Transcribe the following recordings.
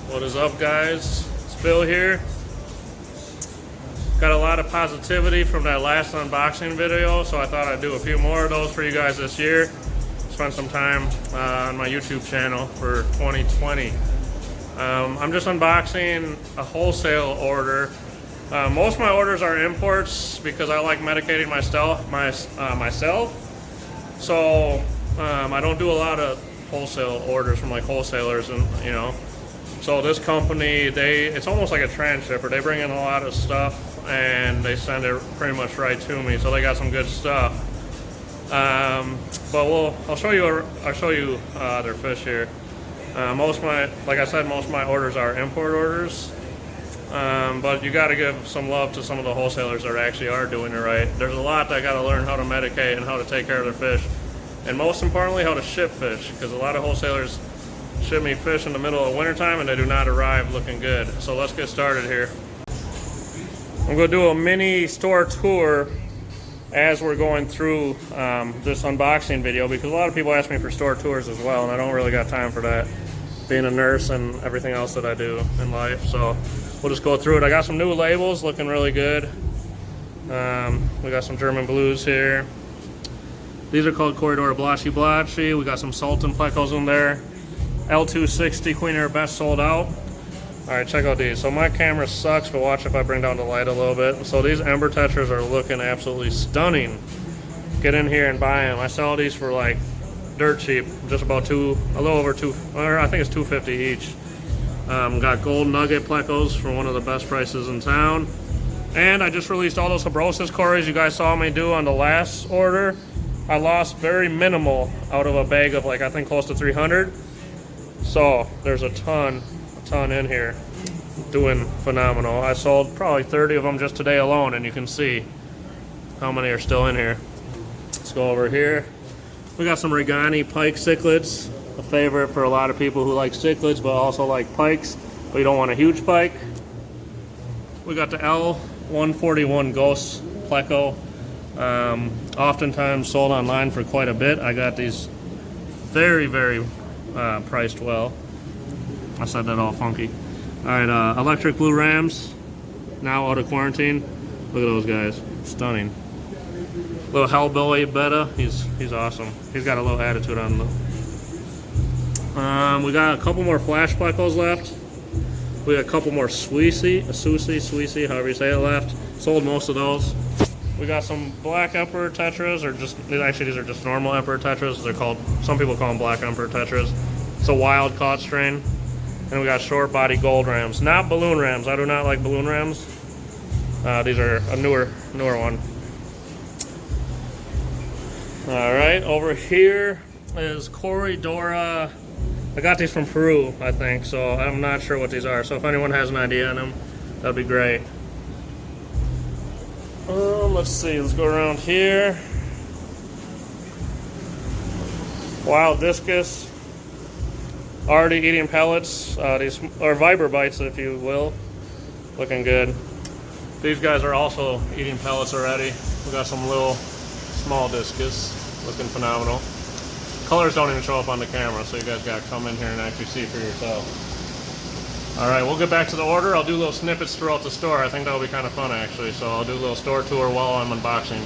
What is up, guys? It's Phil here. Got a lot of positivity from that last unboxing video, so I thought I'd do a few more of those for you guys this year. Spend some time on my YouTube channel for 2020. I'm just unboxing a wholesale order. Most of my orders are imports because I like medicating myself. So I don't do a lot of wholesale orders from like wholesalers, and so this company, it's almost like a transhipper. They bring in a lot of stuff and they send it pretty much right to me. So they got some good stuff. But I'll show you their fish here. Like I said, most of my orders are import orders. But you got to give some love to some of the wholesalers that actually are doing it right. There's a lot that got to learn how to medicate and how to take care of their fish, and most importantly, how to ship fish, because a lot of wholesalers ship me fish in the middle of wintertime and they do not arrive looking good. So let's get started here. I'm going to do a mini store tour as we're going through this unboxing video, because a lot of people ask me for store tours as well, and I don't really got time for that, being a nurse and everything else that I do in life. So we'll just go through it. I got some new labels looking really good. We got some German blues here. These are called Corridor Blotchy Blotchy. We got some Sultan plecos in there. L260 Queen Air Best sold out. Alright, check out these. So my camera sucks, but watch if I bring down the light a little bit. So these Ember Tetras are looking absolutely stunning. Get in here and buy them. I sell these for like dirt cheap, just about a little over I think it's $2.50 each. Got gold nugget plecos for one of the best prices in town. And I just released all those Habrosis Cories you guys saw me do on the last order. I lost very minimal out of a bag of like, I think close to 300. So there's a ton in here, doing phenomenal. I sold probably 30 of them just today alone, and you can see how many are still in here. Let's go over here. We got some Regani pike cichlids, a favorite for a lot of people who like cichlids but also like pikes, but you don't want a huge pike. We got the L141 Ghost Pleco, oftentimes sold online for quite a bit. I got these very priced well. I said that all funky. Alright, Electric Blue Rams, now out of quarantine. Look at those guys, stunning. Little Hellbilly Betta, he's awesome. He's got a little attitude on him. We got a couple more Flash Plecos left. We got a couple more Sweezy, however you say it, left. Sold most of those. We got some Black Emperor Tetras, or actually these are just normal Emperor Tetras. They're called, some people call them Black Emperor Tetras. It's a wild caught strain. And we got short body gold rams, not balloon rams. I do not like balloon rams. These are a newer one. All right, over here is Corridora. I got these from Peru, I think, so I'm not sure what these are. So if anyone has an idea on them, that'd be great. Let's see, let's go around here. Wild Discus. Already eating pellets. These are Viber bites, if you will. Looking good. These guys are also eating pellets already. We got some little small discus, looking phenomenal. Colors don't even show up on the camera, so you guys got to come in here and actually see for yourself. All right, we'll get back to the order. I'll do little snippets throughout the store. I think that'll be kind of fun, actually. So I'll do a little store tour while I'm unboxing.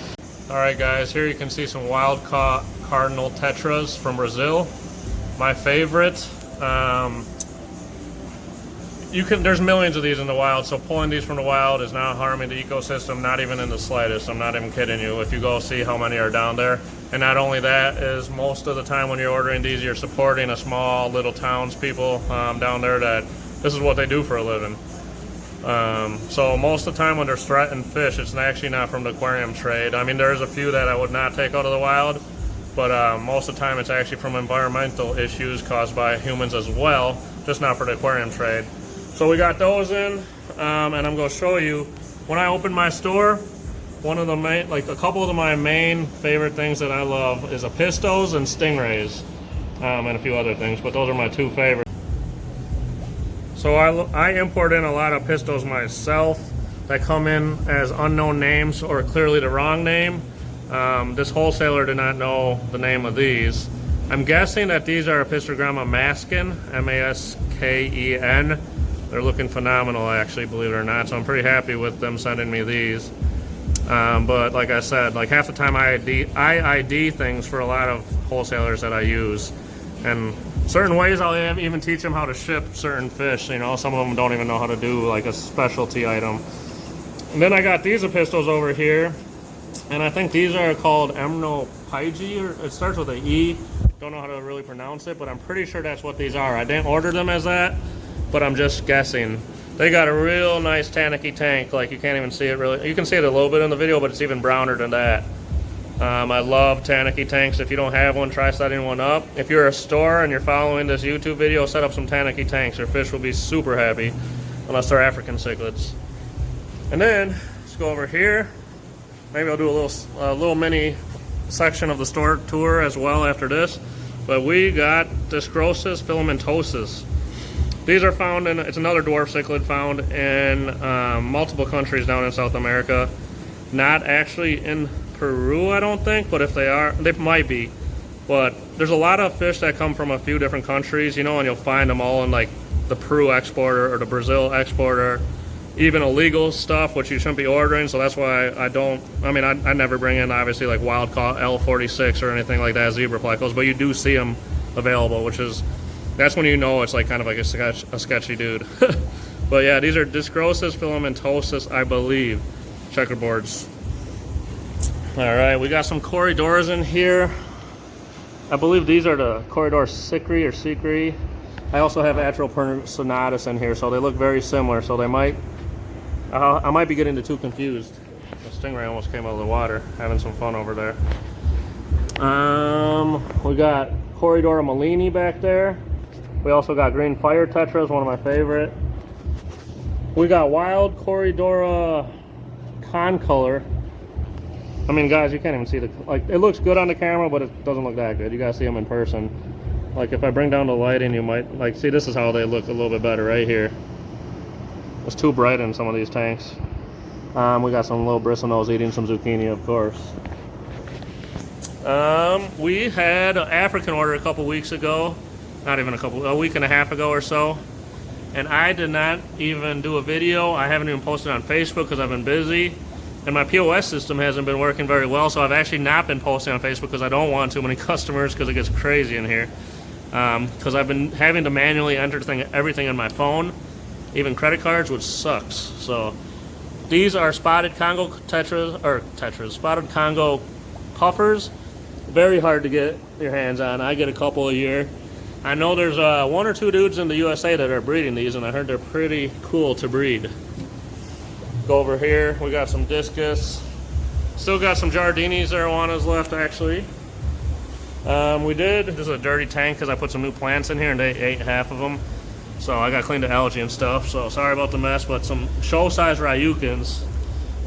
All right, guys, here you can see some wild caught Cardinal Tetras from Brazil. My favorite. There's millions of these in the wild, so pulling these from the wild is not harming the ecosystem, not even in the slightest. I'm not even kidding you. If you go see how many are down there. And not only that, is most of the time when you're ordering these, you're supporting a small little townspeople down there that this is what they do for a living. So most of the time when they're threatened fish, it's actually not from the aquarium trade. I mean, there's a few that I would not take out of the wild, but most of the time it's actually from environmental issues caused by humans as well, just not for the aquarium trade. So we got those in, and I'm going to show you, when I open my store, one of the main, like a couple of my main favorite things that I love is Apistos and Stingrays, and a few other things, but those are my two favorites. So I import in a lot of Apistos myself that come in as unknown names or clearly the wrong name. This wholesaler did not know the name of these. I'm guessing that these are Apistogramma masken, M-A-S-K-E-N. They're looking phenomenal, actually, believe it or not. So I'm pretty happy with them sending me these. But like I said, like half the time I ID things for a lot of wholesalers that I use. And certain ways I'll even teach them how to ship certain fish. You know, some of them don't even know how to do like a specialty item. And then I got these Apistos over here. And I think these are called Emerald Pyge, or it starts with an E. Don't know how to really pronounce it, but I'm pretty sure that's what these are. I didn't order them as that, but I'm just guessing. They got a real nice Tanaki tank, like you can't even see it really. You can see it a little bit in the video, but it's even browner than that. I love Tanaki tanks. If you don't have one, try setting one up. If you're a store and you're following this YouTube video, set up some Tanaki tanks. Your fish will be super happy, unless they're African cichlids. And then, let's go over here. Maybe I'll do a little mini section of the store tour as well after this. But we got Dyscrosis filamentosus. These are found in, it's another dwarf cichlid found in multiple countries down in South America. Not actually in Peru, I don't think, but if they are, they might be. But there's a lot of fish that come from a few different countries, you know, and you'll find them all in like the Peru exporter or the Brazil exporter, even illegal stuff, which you shouldn't be ordering. So that's why I never bring in obviously like wild caught L46 or anything like that, zebra plecos, but you do see them available, which is, that's when you know it's like kind of like a sketchy dude. But yeah, these are Dyscrosis filamentosus, I believe, checkerboards. All right, we got some Corydoras in here. I believe these are the Corydoras sicri or secri. I also have Atropersonatus in here, so they look very similar. So they might, I might be getting the two confused. The stingray almost came out of the water, having some fun over there. We got Corydora Malini back there. We also got green fire tetras, one of my favorite. We got wild Corydora concolor. I mean, guys, you can't even see the, like, it looks good on the camera, but it doesn't look that good. You gotta see them in person. Like, if I bring down the lighting, you might, like, see, this is how they look a little bit better right here. It's too bright in some of these tanks. We got some little bristlenose eating some zucchini, of course. We had an African order a couple weeks ago. Not even a week and a half ago or so. And I did not even do a video. I haven't even posted on Facebook because I've been busy. And my POS system hasn't been working very well, so I've actually not been posting on Facebook because I don't want too many customers because it gets crazy in here. Because I've been having to manually enter everything in my phone, even credit cards, which sucks. So these are spotted Congo spotted Congo puffers. Very hard to get your hands on. I get a couple a year. I know there's one or two dudes in the USA that are breeding these, and I heard they're pretty cool to breed. Go over here, we got some discus. Still got some Giardinis arowanas left, actually. This is a dirty tank because I put some new plants in here and they ate half of them. So I got to clean the algae and stuff, so sorry about the mess, but some show-size Ryukins.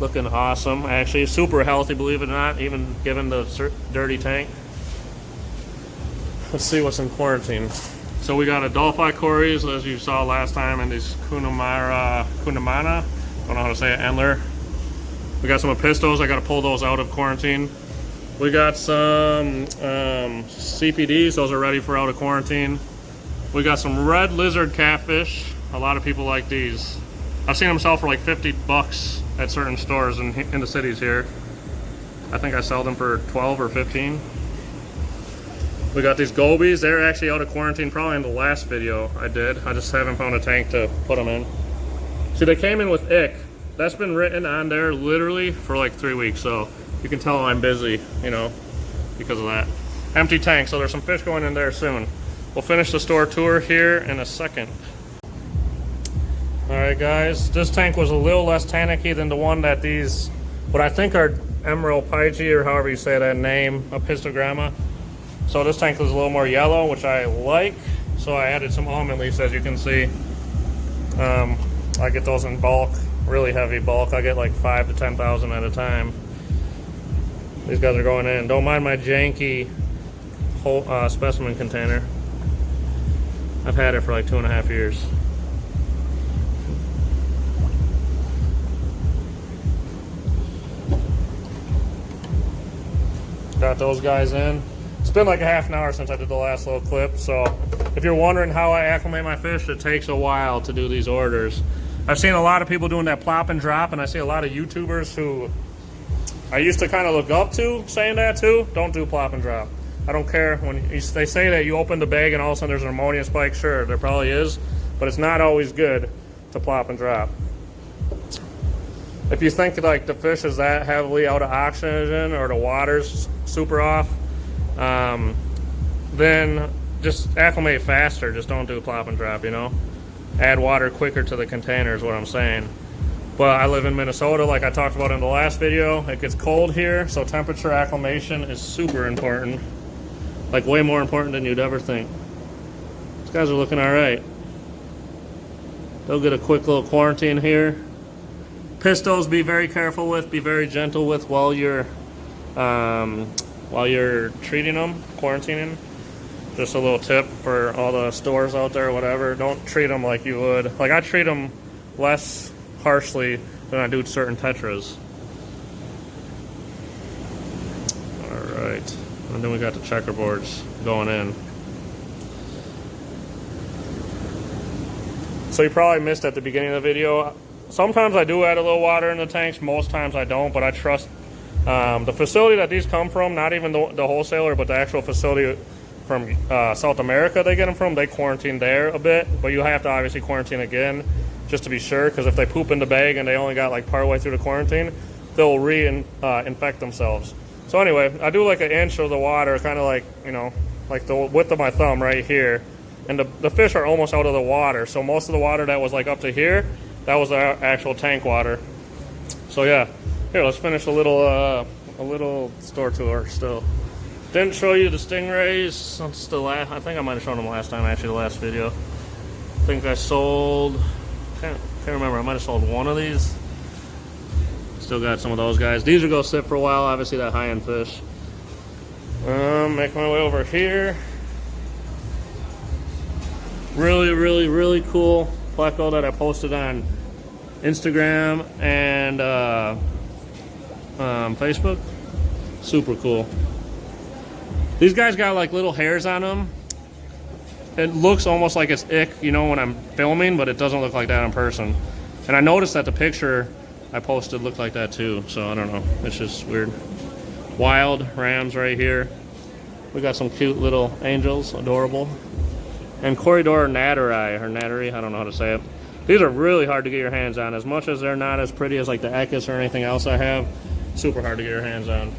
Looking awesome, actually. Super healthy, believe it or not, even given the dirty tank. Let's see what's in quarantine. So we got Adolphi Cories, as you saw last time, and these Kunamana, don't know how to say it, Endler. We got some Apistos, I got to pull those out of quarantine. We got some CPDs, those are ready for out of quarantine. We got some red lizard catfish. A lot of people like these. I've seen them sell for like 50 bucks at certain stores in the cities here. I think I sell them for 12 or 15. We got these gobies. They're actually out of quarantine probably in the last video I did. I just haven't found a tank to put them in. See, they came in with ick. That's been written on there literally for like 3 weeks, so you can tell I'm busy, you know, because of that. Empty tank, so there's some fish going in there soon. We'll finish the store tour here in a second. Alright guys, this tank was a little less tannicky than the one that these, what I think are Emerald Pyge, or however you say that name, Apistogramma. So this tank was a little more yellow, which I like. So I added some almond leaves, as you can see. I get those in bulk, really heavy bulk. I get like 5 to 10,000 at a time. These guys are going in. Don't mind my janky whole, specimen container. I've had it for like 2.5 years. Got those guys in. It's been like a half an hour since I did the last little clip, so if you're wondering how I acclimate my fish, it takes a while to do these orders. I've seen a lot of people doing that plop and drop, and I see a lot of YouTubers who I used to kind of look up to saying that too. Don't do plop and drop. I don't care when they say that you open the bag and all of a sudden there's an ammonia spike. Sure, there probably is, but it's not always good to plop and drop. If you think like the fish is that heavily out of oxygen or the water's super off, then just acclimate faster. Just don't do plop and drop, you know? Add water quicker to the container is what I'm saying. But I live in Minnesota, like I talked about in the last video. It gets cold here, so temperature acclimation is super important. Like way more important than you'd ever think. These guys are looking all right. They'll get a quick little quarantine here. Pistos, be very careful with, be very gentle with while you're treating them, quarantining. Just a little tip for all the stores out there, whatever. Don't treat them like you would. Like I treat them less harshly than I do certain tetras. All right, and then we got the checkerboards going in. So you probably missed at the beginning of the video. Sometimes I do add a little water in the tanks. Most times I don't, but I trust the facility that these come from, not even the wholesaler, but the actual facility from South America they get them from. They quarantine there a bit, but you have to obviously quarantine again just to be sure, because if they poop in the bag and they only got like part way through the quarantine, they'll infect themselves. So anyway, I do like an inch of the water, kind of like, you know, like the width of my thumb right here. And the fish are almost out of the water, so most of the water that was like up to here, that was the actual tank water. So yeah, here, let's finish a little store tour still. Didn't show you the stingrays since the last, I think I might have shown them last time, actually, the last video. I think I sold, can't remember, I might have sold one of these. Still got some of those guys. These will go sit for a while, obviously that high-end fish. Make my way over here. Really cool pleco that I posted on Instagram and Facebook. Super cool. These guys got like little hairs on them. It looks almost like it's ick, you know, when I'm filming, but it doesn't look like that in person. And I noticed that the picture I posted looked like that too, so I don't know. It's just weird. Wild rams right here. We got some cute little angels, adorable. And Corridor Nateri, or Nateri, I don't know how to say it. These are really hard to get your hands on. As much as they're not as pretty as like the Eckes or anything else I have, super hard to get your hands on.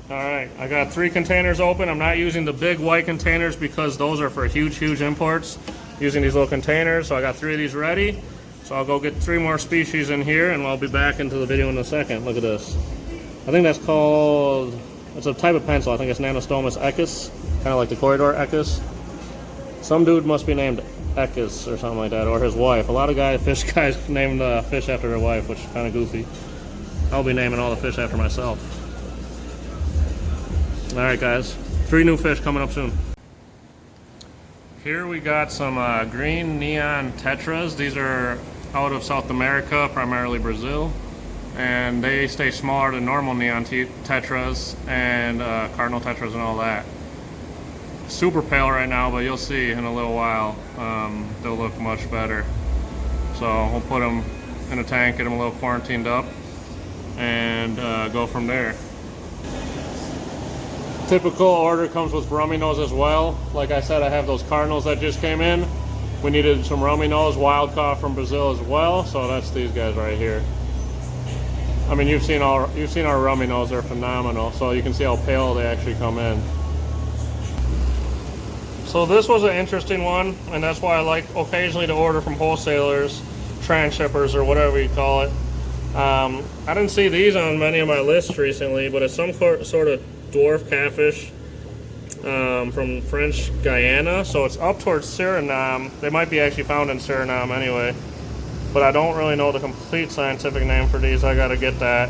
All right, I got 3 containers open. I'm not using the big white containers because those are for huge imports. Using these little containers, so I got 3 of these ready. So I'll go get 3 more species in here and I'll be back into the video in a second. Look at this. I think that's called, it's a type of pencil. I think it's Nanostomus Eckes, kind of like the Corridor Eckes. Some dude must be named Eckes or something like that, or his wife. A lot of fish guys named fish after their wife, which is kind of goofy. I'll be naming all the fish after myself. All right, guys, 3 new fish coming up soon. Here we got some green neon tetras. These are out of South America, primarily Brazil, and they stay smaller than normal neon tetras and cardinal tetras and all that. Super pale right now, but you'll see in a little while they'll look much better. So we'll put them in a tank, get them a little quarantined up, and go from there. Typical order comes with rummy nose as well. Like I said, I have those cardinals that just came in. We needed some rummy nose, wild caught from Brazil as well, so that's these guys right here. I mean, you've seen our rummy nose, they're phenomenal. So you can see how pale they actually come in. So this was an interesting one, and that's why I like occasionally to order from wholesalers, transshippers, or whatever you call it. I didn't see these on many of my lists recently, but it's some sort of dwarf catfish from French Guiana, so it's up towards Suriname. They might be actually found in Suriname anyway, but I don't really know the complete scientific name for these. I gotta get that.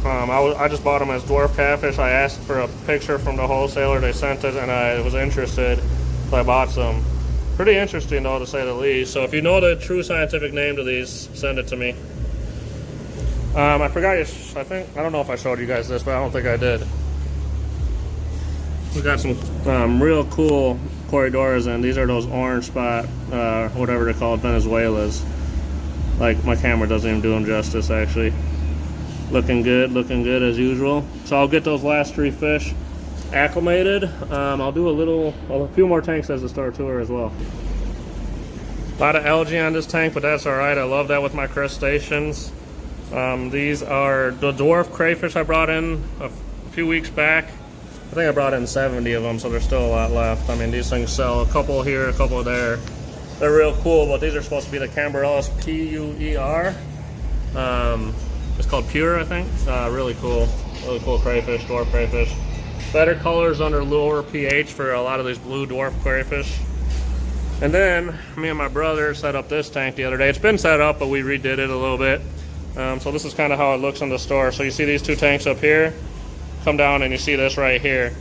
I just bought them as dwarf catfish. I asked for a picture from the wholesaler, they sent it, and I was interested, so I bought some. Pretty interesting though, to say the least. So if you know the true scientific name to these, send it to me. I forgot, I don't know if I showed you guys this, but I don't think I did. We got some real cool corridoras, and these are those orange spot, whatever they're called, Venezuelas. Like, my camera doesn't even do them justice, actually. Looking good as usual. So I'll get those last 3 fish acclimated. I'll do a few more tanks as the Star Tour as well. A lot of algae on this tank, but that's all right. I love that with my crustaceans. These are the dwarf crayfish I brought in a few weeks back. I think I brought in 70 of them, so there's still a lot left. I mean, these things sell a couple here, a couple there. They're real cool, but these are supposed to be the Cambarellus P-U-E-R. It's called Pure, I think. Really cool crayfish, dwarf crayfish. Better colors under lower pH for a lot of these blue dwarf crayfish. And then, me and my brother set up this tank the other day. It's been set up, but we redid it a little bit. So this is kind of how it looks in the store. So you see these 2 tanks up here? Come down and you see this right here.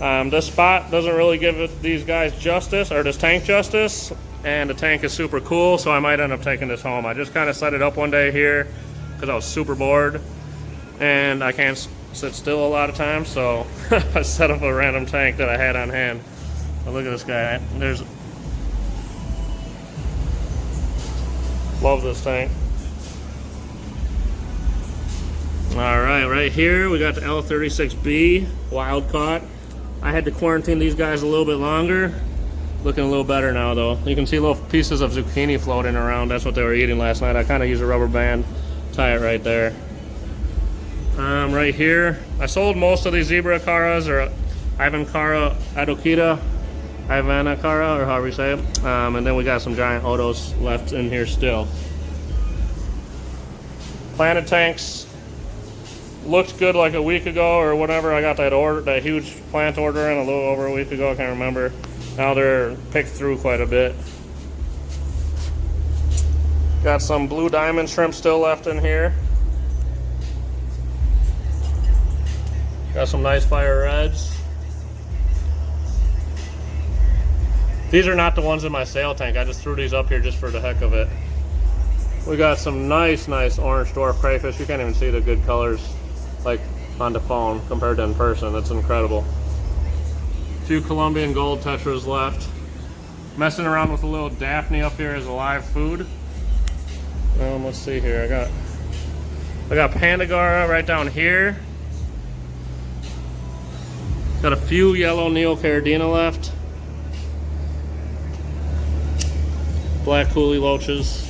This spot doesn't really give these guys justice, or this tank justice, and the tank is super cool, so I might end up taking this home. I just kind of set it up one day here because I was super bored, and I can't sit still a lot of times, so I set up a random tank that I had on hand. But look at this guy. Love this tank. Alright, right here we got the L36B wild caught. I had to quarantine these guys a little bit longer. Looking a little better now though. You can see little pieces of zucchini floating around. That's what they were eating last night. I kind of used a rubber band, tie it right there. Right here, I sold most of these zebra caras, or Ivancara Adokita, Ivanacara, or however you say it. And then we got some giant Odos left in here still. Planted tanks looked good like a week ago or whatever. I got that huge plant order in a little over a week ago. I can't remember. Now they're picked through quite a bit. Got some blue diamond shrimp still left in here. Got some nice fire reds. These are not the ones in my sale tank. I just threw these up here just for the heck of it. We got some nice orange dwarf crayfish. You can't even see the good colors like on the phone compared to in person. That's incredible. A few Colombian gold tetras left. Messing around with a little Daphne up here as a live food. Let's see here. I got Pandagara right down here. Got a few yellow Neocaridina left. Black coolie loaches.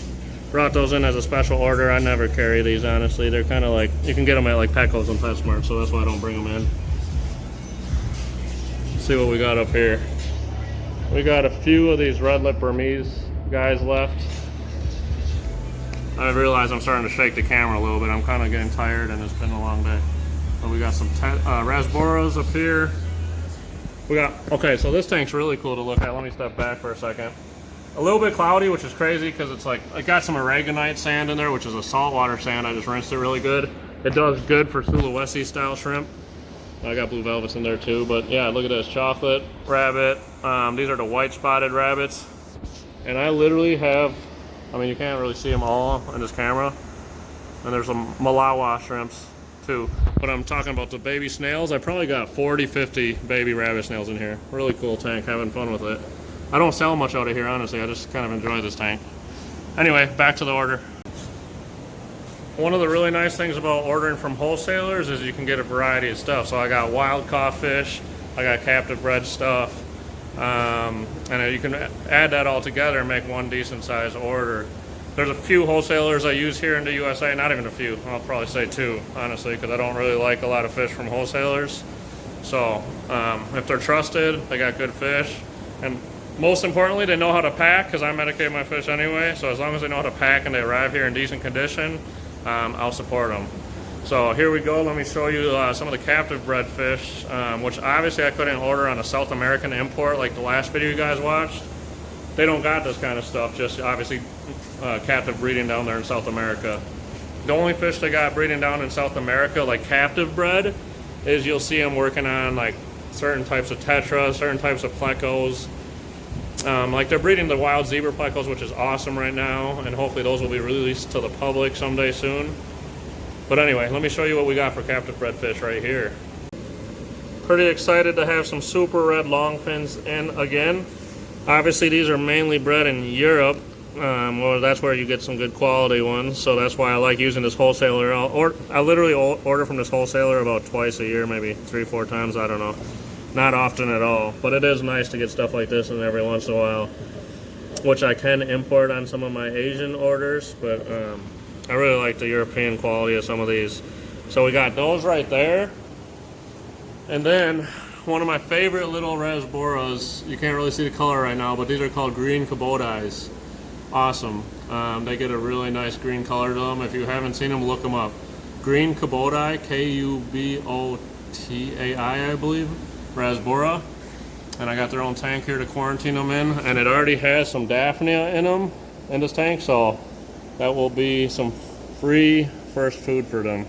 Brought those in as a special order. I never carry these, honestly. They're kind of like, you can get them at like Petco's and PetSmart, so that's why I don't bring them in. Let's see what we got up here. We got a few of these red lip Burmese guys left. I realize I'm starting to shake the camera a little bit. I'm kind of getting tired and it's been a long day. But we got some Rasboras up here. Okay, so this tank's really cool to look at. Let me step back for a second. A little bit cloudy, which is crazy because it's like, I got some aragonite sand in there, which is a saltwater sand. I just rinsed it really good. It does good for Sulawesi style shrimp. I got blue velvets in there too, but yeah, look at this, chocolate rabbit. These are the white spotted rabbits. And I literally have, I mean, you can't really see them all on this camera. And there's some Malawa shrimps too. But I'm talking about the baby snails. I probably got 40, 50 baby rabbit snails in here. Really cool tank, having fun with it. I don't sell much out of here, honestly. I just kind of enjoy this tank. Anyway, back to the order. One of the really nice things about ordering from wholesalers is you can get a variety of stuff. So I got wild caught fish, I got captive bred stuff, and you can add that all together and make one decent size order. There's a few wholesalers I use here in the USA, not even a few, I'll probably say 2, honestly, because I don't really like a lot of fish from wholesalers. So if they're trusted, they got good fish, and most importantly, they know how to pack, because I medicate my fish anyway. So as long as they know how to pack and they arrive here in decent condition, I'll support them. So here we go. Let me show you some of the captive bred fish, which obviously I couldn't order on a South American import like the last video you guys watched. They don't got this kind of stuff, just obviously captive breeding down there in South America. The only fish they got breeding down in South America, like captive bred, is you'll see them working on like certain types of tetras, certain types of plecos. Like they're breeding the wild zebra plecos, which is awesome right now, and hopefully those will be released to the public someday soon. But anyway, let me show you what we got for captive bred fish right here. Pretty excited to have some super red longfins in again. Obviously these are mainly bred in Europe. Well, that's where you get some good quality ones, so that's why I like using this wholesaler. I literally order from this wholesaler about twice a year, maybe 3-4 times, I don't know. Not often at all, but it is nice to get stuff like this in every once in a while, which I can import on some of my Asian orders, but I really like the European quality of some of these. So we got those right there, and then one of my favorite little Rasboras. You can't really see the color right now, but these are called green Kubotais. Awesome. They get a really nice green color to them. If you haven't seen them, look them up. Green Kubotai, Kubotai, I believe, Rasbora. And I got their own tank here to quarantine them in, and it already has some Daphnia in them, in this tank, so that will be some free first food for them.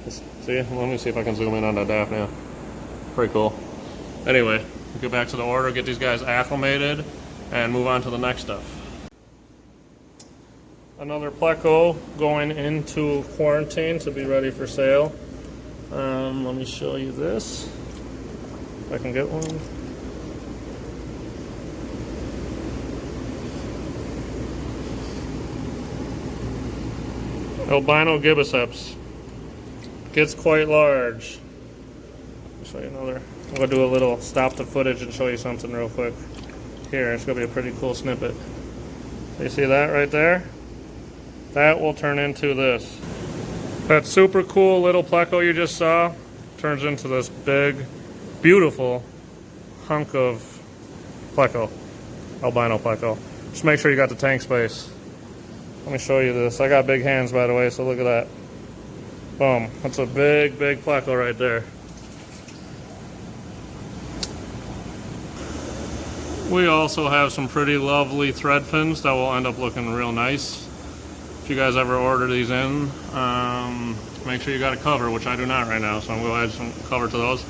See, let me see if I can zoom in on that Daphnia. Pretty cool. Anyway, we'll get back to the order, get these guys acclimated, and move on to the next stuff. Another Pleco going into quarantine to be ready for sale. Let me show you this, if I can get one. Albino Gibbosips. Gets quite large. I'll show you another. I'm going to do a little stop the footage and show you something real quick. Here, it's going to be a pretty cool snippet. So you see that right there? That will turn into this. That super cool little Pleco you just saw turns into this big, beautiful hunk of Pleco, albino Pleco. Just make sure you got the tank space. Let me show you this. I got big hands, by the way, so look at that. Boom. That's a big, big Pleco right there. We also have some pretty lovely thread fins that will end up looking real nice. If you guys ever order these in, make sure you got a cover, which I do not right now, so I'm going to add some cover to those.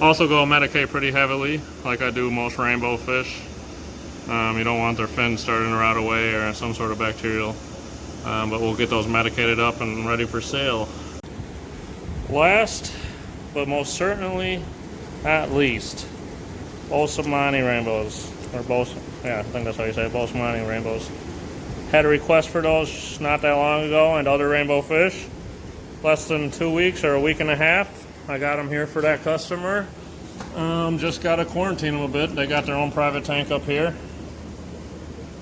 Also go medicate pretty heavily, like I do most rainbow fish. You don't want their fins starting to rot away or some sort of bacterial. But we'll get those medicated up and ready for sale. Last, but most certainly at least, Bosamani rainbows. Or yeah, I think that's how you say it, Bosamani rainbows. Had a request for those not that long ago, and other rainbow fish. Less than 2 weeks or a week and a half. I got them here for that customer. Just got to quarantine them a bit. They got their own private tank up here.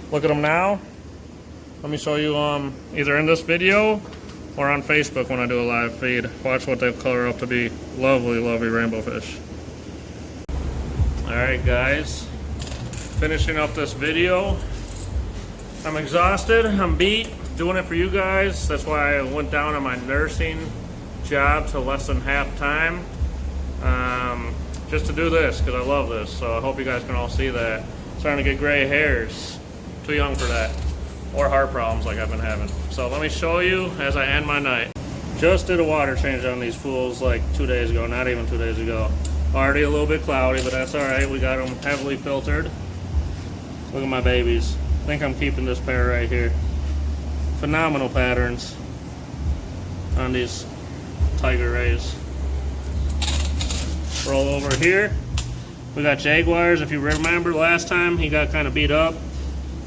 Look at them now. Let me show you either in this video or on Facebook when I do a live feed. Watch what they color up to be lovely, lovely rainbow fish. Alright guys, finishing up this video. I'm exhausted, I'm beat, doing it for you guys. That's why I went down on my nursing job to less than half time. Just to do this, because I love this. So I hope you guys can all see that. Starting to get gray hairs. Too young for that. Or heart problems like I've been having. So let me show you as I end my night. Just did a water change on these fools like 2 days ago, not even 2 days ago. Already a little bit cloudy, but that's alright. We got them heavily filtered. Look at my babies. I think I'm keeping this pair right here. Phenomenal patterns on these Tiger Rays. Roll over here. We got Jaguars. If you remember last time, he got kind of beat up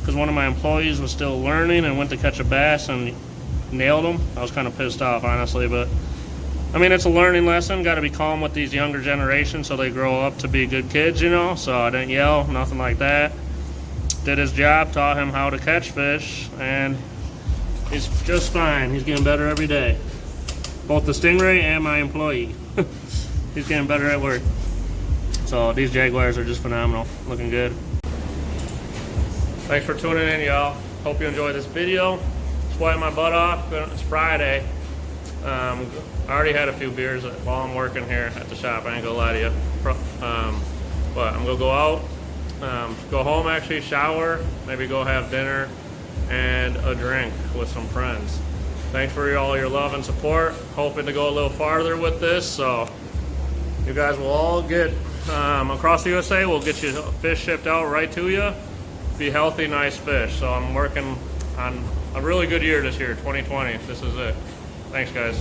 because one of my employees was still learning and went to catch a bass and nailed him. I was kind of pissed off, honestly, but I mean, it's a learning lesson. Got to be calm with these younger generations so they grow up to be good kids, you know. So I didn't yell, nothing like that. Did his job, taught him how to catch fish, and he's just fine. He's getting better every day. Both the Stingray and my employee. He's getting better at work. So these Jaguars are just phenomenal. Looking good. Thanks for tuning in, y'all. Hope you enjoyed this video. Sweating my butt off. It's Friday. I already had a few beers while I'm working here at the shop. I ain't gonna lie to you. But I'm gonna go out, go home actually, shower, maybe go have dinner and a drink with some friends. Thanks for all your love and support. Hoping to go a little farther with this, so you guys will all get across the USA. We'll get you fish shipped out right to you. Be healthy, nice fish. So I'm working on a really good year this year, 2020. This is it. Thanks, guys.